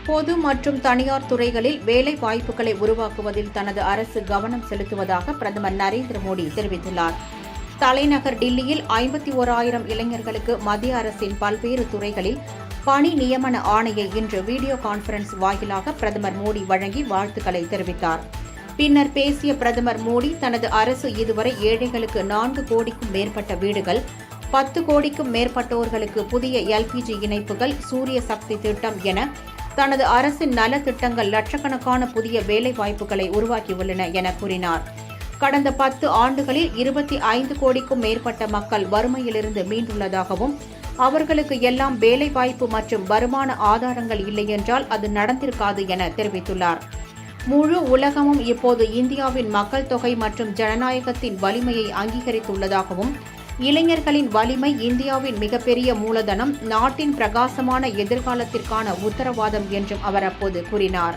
பொது மற்றும் தனியார் துறைகளில் வேலை வாய்ப்புகளை உருவாக்குவதில் தனது அரசு கவனம் செலுத்துவதாக பிரதமர் நரேந்திர மோடி தெரிவித்துள்ளார். தலைநகர் டில்லியில் 51,000 இளைஞர்களுக்கு மத்திய அரசின் பல்வேறு துறைகளில் பணி நியமன ஆணையை இன்று வீடியோ கான்பரன்ஸ் வாயிலாக பிரதமர் மோடி வழங்கி வாழ்த்துக்களை தெரிவித்தார். பின்னர் பேசிய பிரதமர் மோடி, தனது அரசு இதுவரை ஏழைகளுக்கு 4 கோடிக்கும் மேற்பட்ட வீடுகள், 10 கோடிக்கும் மேற்பட்டோர்களுக்கு புதிய LPG இணைப்புகள், சூரிய சக்தி திட்டம் என தனது அரசின் நல திட்டங்கள் லட்சக்கணக்கான புதிய வேலைவாய்ப்புகளை உருவாக்கியுள்ளன என கூறினார். கடந்த 10 ஆண்டுகளில் 25 கோடிக்கும் மேற்பட்ட மக்கள் வறுமையிலிருந்து மீண்டுள்ளதாகவும், அவர்களுக்கு எல்லாம் வேலைவாய்ப்பு மற்றும் வருமான ஆதாரங்கள் இல்லையென்றால் அது நடந்திருக்காது என தெரிவித்துள்ளார். முழு உலகமும் இப்போது இந்தியாவின் மக்கள் தொகை மற்றும் ஜனநாயகத்தின் வலிமையை அங்கீகரித்துள்ளதாகவும், இளைஞர்களின் வலிமை இந்தியாவின் மிகப்பெரிய மூலதனம், நாட்டின் பிரகாசமான எதிர்காலத்திற்கான உத்தரவாதம் என்றும் அவர் அப்போது கூறினார்.